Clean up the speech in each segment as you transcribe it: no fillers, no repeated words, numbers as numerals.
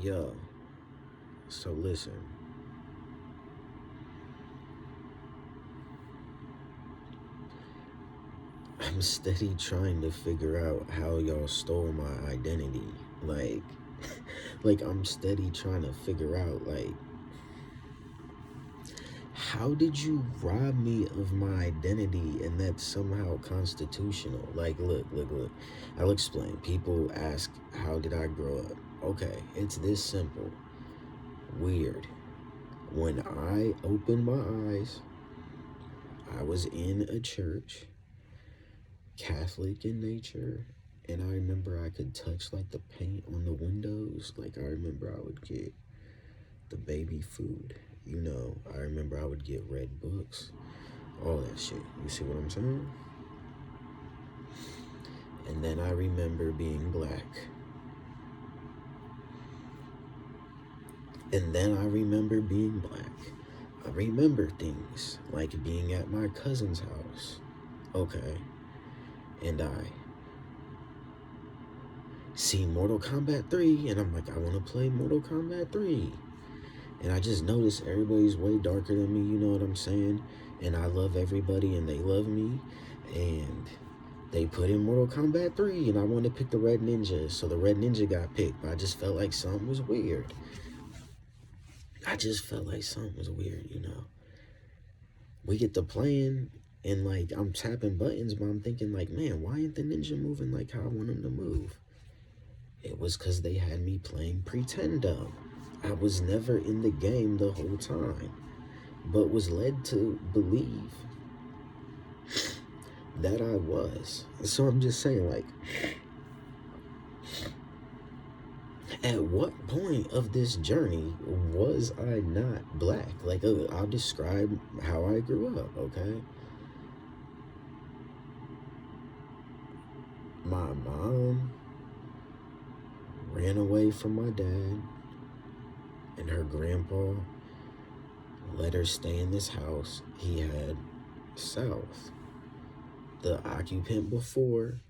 Yo, so listen, I'm steady trying to figure out how y'all stole my identity. Like, like I'm steady trying to figure out, like, how did you rob me of my identity and that's somehow constitutional? Like, look. I'll explain. People ask, how did I grow up? Okay, it's this simple. Weird. When I opened my eyes, I was in a church, Catholic in nature, and I remember I could touch like the paint on the windows. Like, I remember I would get the baby food. I remember I would get red books, all that shit. You see what I'm saying? And then I remember being black. And then I remember being black. I remember things like being at my cousin's house. Okay. And I see Mortal Kombat 3, and I'm like, I want to play Mortal Kombat 3. And I just noticed everybody's way darker than me, you know what I'm saying? And I love everybody, and they love me. And they put in Mortal Kombat 3, and I wanted to pick the Red Ninja, so the Red Ninja got picked. But I just felt like something was weird. We get to playing, and like I'm tapping buttons, but I'm thinking like, man, why ain't the ninja moving like how I want him to move? It was because they had me playing pretend dumb. I was never in the game the whole time, but was led to believe that I was. So I'm just saying, like, at what point of this journey was I not black? Like, I'll describe how I grew up, okay? My mom ran away from my dad, and her grandpa let her stay in this house he had south. The occupant before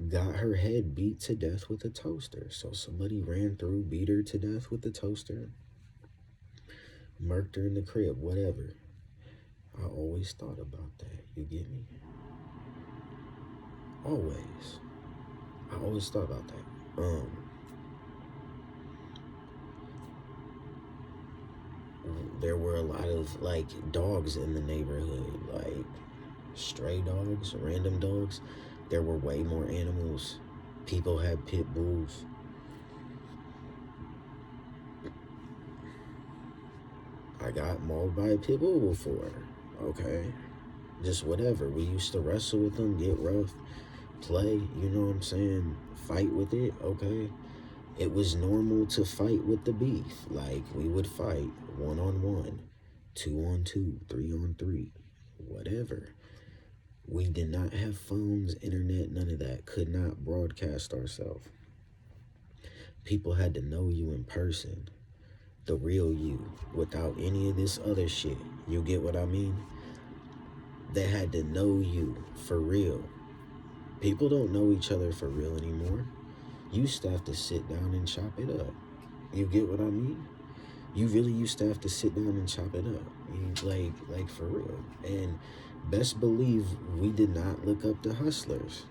got her head beat to death with a toaster. So somebody ran through, beat her to death with a toaster, murked her in the crib, whatever. I always thought about that. You get me? Always. I always thought about that. There were a lot of like dogs in the neighborhood, like stray dogs, random dogs. There were way more animals. People had pit bulls. I got mauled by a pit bull before, okay? Just whatever. We used to wrestle with them, get rough, play, you know what I'm saying? Fight with it, okay? It was normal to fight with the beef. Like, we would fight 1-on-1, 2-on-2, 3-on-3, whatever. We did not have phones, internet, none of that. Could not broadcast ourselves. People had to know you in person, the real you, without any of this other shit. You get what I mean? They had to know you for real. People don't know each other for real anymore. You used to have to sit down and chop it up. You get what I mean? You really used to have to sit down and chop it up. Like for real. And best believe we did not look up to hustlers.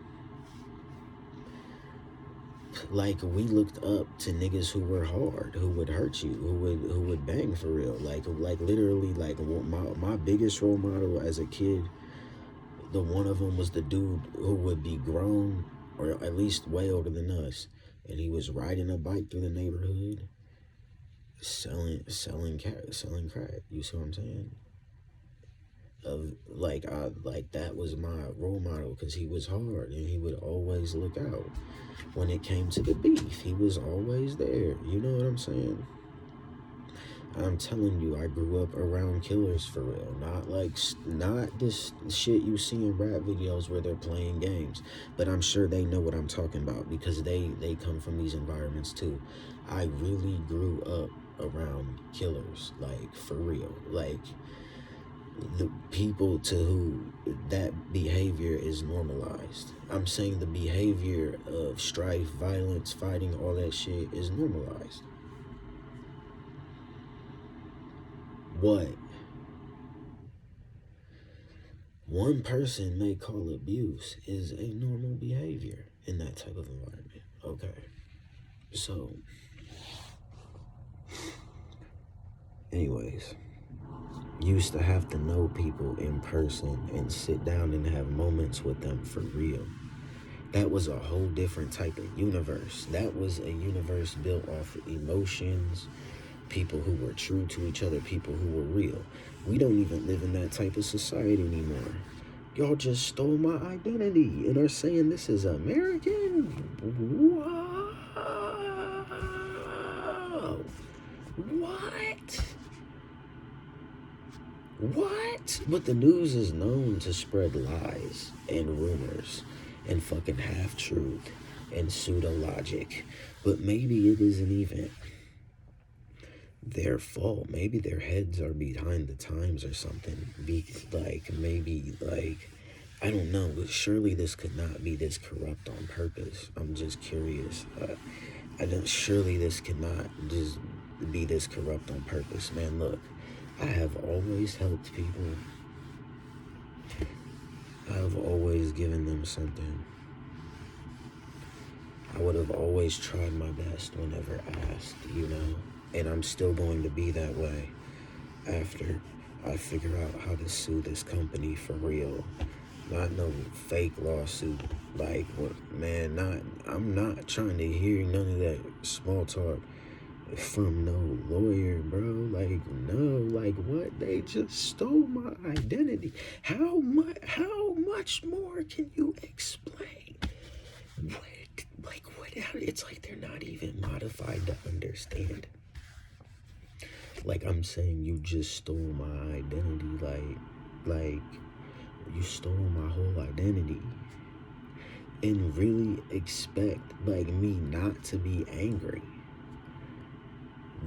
Like, we looked up to niggas who were hard, who would hurt you, who would bang for real. Like literally, like my biggest role model as a kid, the one of them was the dude who would be grown, or at least way older than us, and he was riding a bike through the neighborhood, selling crack. You see what I'm saying? That was my role model, because he was hard and he would always look out. When it came to the beef, he was always there. You know what I'm saying? I'm telling you, I grew up around killers for real. Not this shit you see in rap videos where they're playing games. But I'm sure they know what I'm talking about, because they come from these environments too. I really grew up around killers, like for real. Like, the people to who that behavior is normalized. I'm saying the behavior of strife, violence, fighting, all that shit is normalized. what one person may call abuse is a normal behavior in that type of environment. Okay. So, anyways, used to have to know people in person and sit down and have moments with them for real. That was a whole different type of universe. That was a universe built off of emotions, people who were true to each other, people who were real. We don't even live in that type of society anymore. Y'all just stole my identity and are saying this is American? Whoa. What? What? But the news is known to spread lies and rumors and fucking half-truth and pseudo-logic. But maybe it isn't even their fault. Maybe their heads are behind the times or something. I don't know, but surely this could not be this corrupt on purpose. I'm just curious. Surely this could not just be this corrupt on purpose. Man, look, I have always helped people. I have always given them something. I would have always tried my best whenever asked, and I'm still going to be that way after I figure out how to sue this company for real. Not no fake lawsuit. I'm not trying to hear none of that small talk from no lawyer, bro. What? They just stole my identity. How much more can you explain? What? It's like they're not even modified to understand. I'm saying you just stole my identity. You stole my whole identity. And really expect, me not to be angry.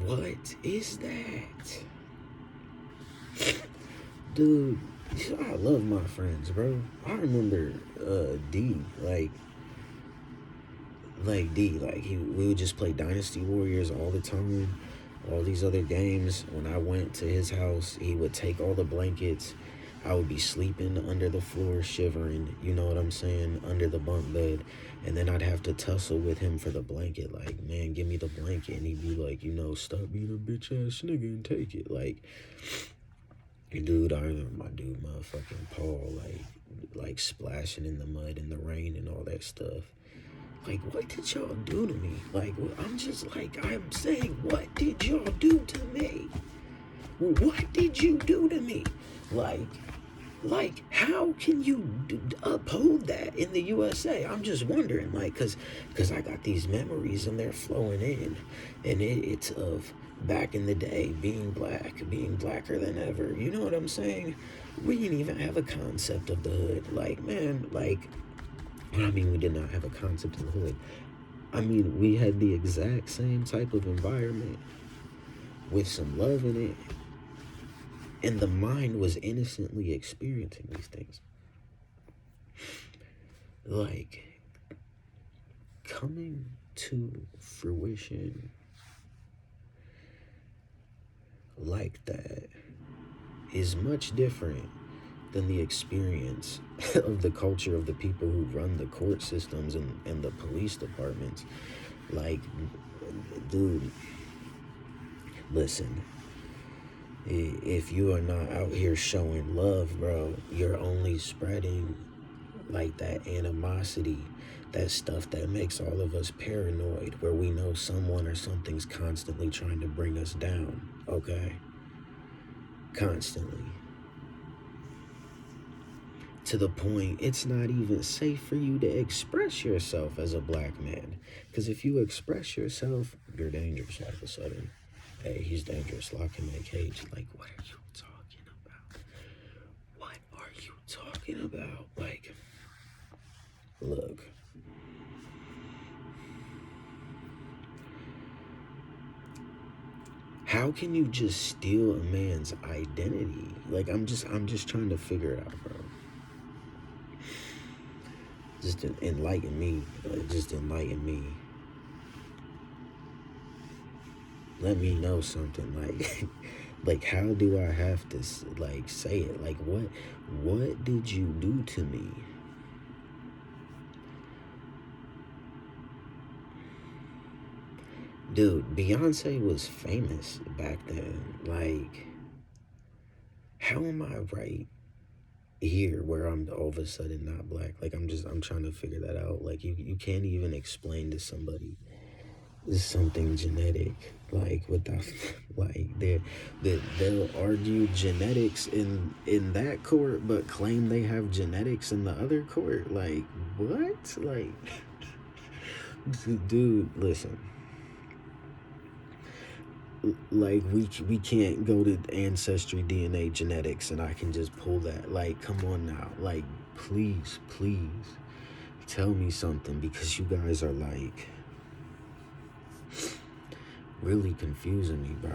What is that? Dude, I love my friends, bro. I remember D, we would just play Dynasty Warriors all the time, all these other games. When I went to his house, he would take all the blankets. I would be sleeping under the floor, shivering, you know what I'm saying, under the bunk bed. And then I'd have to tussle with him for the blanket. Man, give me the blanket. And he'd be like, stop being a bitch ass nigga and take it. Dude, I remember my dude, motherfucking Paul, splashing in the mud in the rain and all that stuff. What did y'all do to me? I'm saying, what did y'all do to me? What did you do to me? How can you uphold that in the USA? I'm just wondering, because I got these memories and they're flowing in, and it's of back in the day, being blacker than ever. You know what I'm saying? We didn't even have a concept of the hood. We did not have a concept of the hood. We had the exact same type of environment with some love in it. And the mind was innocently experiencing these things. Coming to fruition like that is much different than the experience of the culture of the people who run the court systems and the police departments. Dude, listen. If you are not out here showing love, bro, you're only spreading that animosity, that stuff that makes all of us paranoid, where we know someone or something's constantly trying to bring us down, okay? Constantly. To the point, it's not even safe for you to express yourself as a black man. Because if you express yourself, you're dangerous all of a sudden. Hey, he's dangerous. Lock him in a cage. What are you talking about? What are you talking about? Look. How can you just steal a man's identity? I'm just trying to figure it out, bro. Just enlighten me. Just enlighten me. Let me know something. Like, how do I have to, like, say it? Like, what did you do to me? Dude, Beyonce was famous back then. Like, how am I right here where I'm all of a sudden not black? Like, I'm trying to figure that out. Like, you can't even explain to somebody something genetic, like, without, like, they'll argue genetics in that court, but claim they have genetics in the other court. Like, what? Like, dude, listen. Like, we can't go to Ancestry, DNA, genetics, and I can just pull that. Like, come on now. Like, please tell me something, because you guys are, like, really confusing me, bro.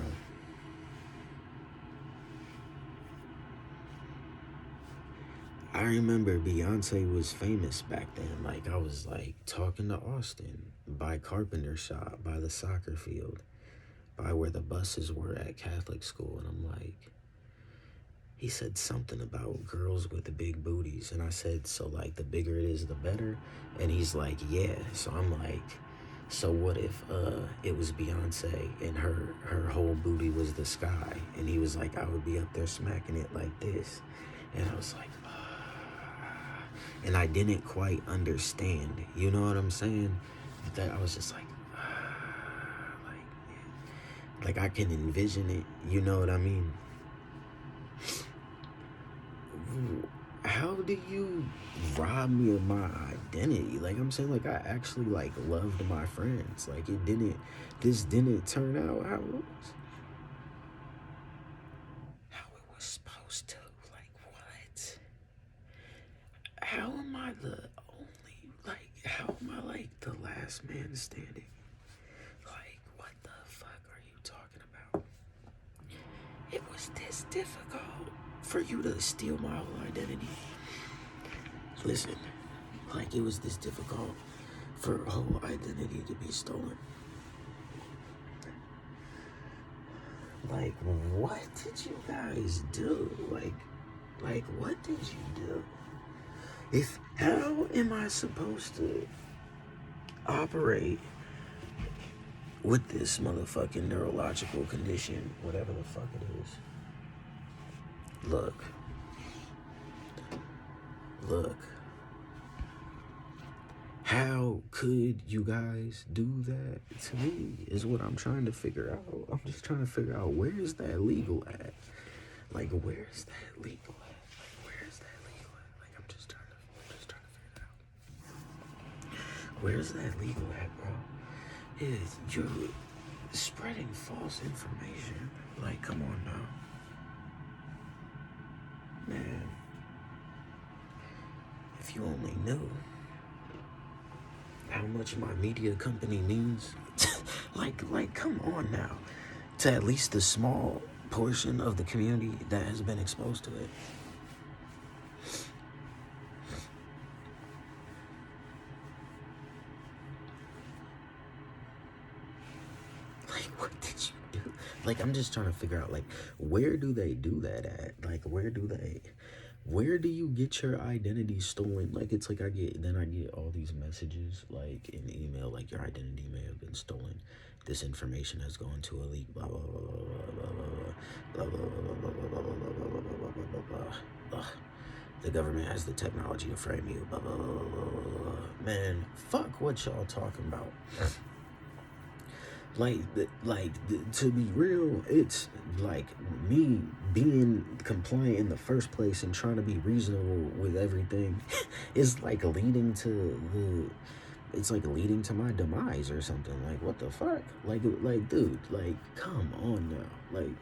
I remember Beyonce was famous back then. Like, I was, like, talking to Austin by Carpenter Shop, by the soccer field, by where the buses were at Catholic school. And I'm like, he said something about girls with the big booties. And I said, so, like, the bigger it is, the better? And he's like, yeah. So I'm like, so what if it was Beyonce and her whole booty was the sky? And he was like, I would be up there smacking it like this. And I was like, and I didn't quite understand. You know what I'm saying? That I was just like, like I can envision it. You know what I mean? How do you rob me of my identity? Like, I'm saying, like, I actually, like, loved my friends. Like, this didn't turn out how it was supposed to. Like, what? How am I the only, like, how am I, like, the last man standing? Like, what the fuck are you talking about? It was this difficult for you to steal my whole identity. Listen, like, it was this difficult for a whole identity to be stolen. Like, what did you guys do? Like, what did you do? How am I supposed to operate with this motherfucking neurological condition, whatever the fuck it is? Look. How could you guys do that to me is what I'm trying to figure out. I'm just trying to figure out, where is that legal at? Like, where is that legal at? Like, where is that legal at? Like, I'm just trying to figure it out. Where is that legal at, bro? You're spreading false information. Like, come on now. Man, if you only knew how much my media company means. like, come on now. To at least the small portion of the community that has been exposed to it. Like, what did you do? Like, I'm just trying to figure out, like, where do they do that at? Like, where do you get your identity stolen? Like, it's like I get all these messages, like, in email, like, your identity may have been stolen. This information has gone to a leak, blah, blah, blah, blah, blah, blah, blah, blah, blah, blah, blah, blah, blah, blah, blah. The government has the technology to frame you, blah, blah, blah, blah, blah. Man, fuck what y'all talking about. To be real, it's like me being compliant in the first place and trying to be reasonable with everything is like leading to my demise or something. Like, what the fuck? Like, dude, like, come on now. Like,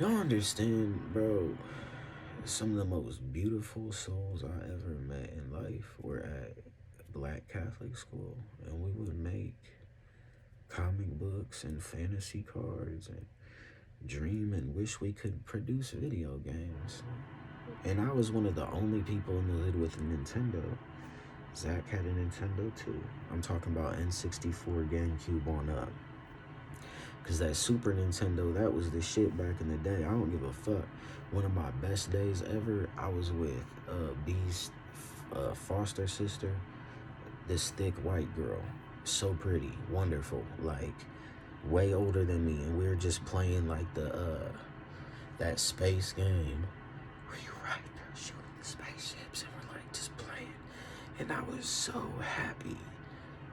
y'all understand, bro? Some of the most beautiful souls I ever met in life were at Black Catholic school, and we would make comic books and fantasy cards and dream and wish we could produce video games. And I was one of the only people in the hood with a Nintendo. Zach had a Nintendo too. I'm talking about N64, GameCube on up. Cause that Super Nintendo, that was the shit back in the day. I don't give a fuck. One of my best days ever, I was with B's foster sister, this thick white girl. So pretty, wonderful, like way older than me. And we were just playing like that space game where you ride shooting spaceships and we're like just playing. And I was so happy.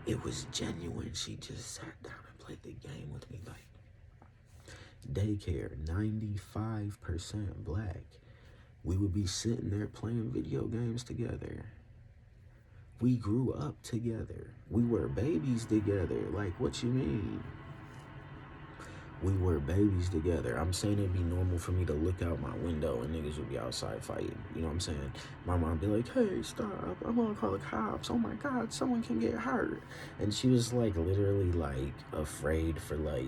It was genuine. She just sat down and played the game with me. Like, daycare, 95% black. We would be sitting there playing video games together. We grew up together. We were babies together. Like, what you mean? We were babies together. I'm saying it'd be normal for me to look out my window and niggas would be outside fighting. You know what I'm saying? My mom be like, hey, stop. I'm gonna call the cops. Oh my God, someone can get hurt. And she was like literally like afraid for like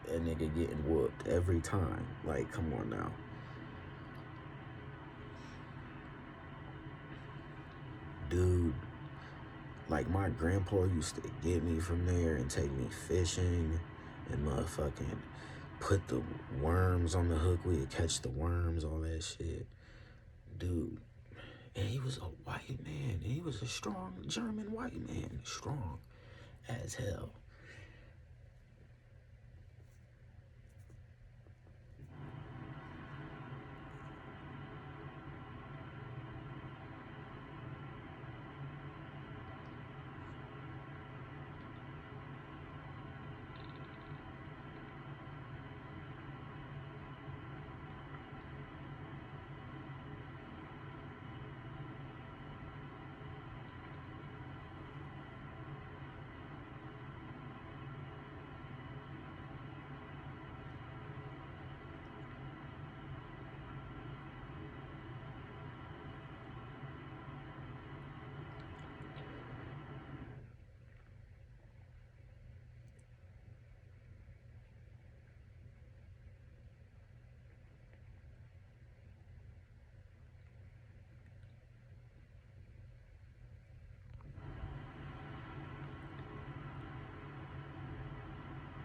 a nigga getting whooped every time. Like, come on now. Dude, like my grandpa used to get me from there and take me fishing and motherfucking put the worms on the hook. We'd catch the worms, all that shit. Dude, and he was a white man. And he was a strong German white man. Strong as hell.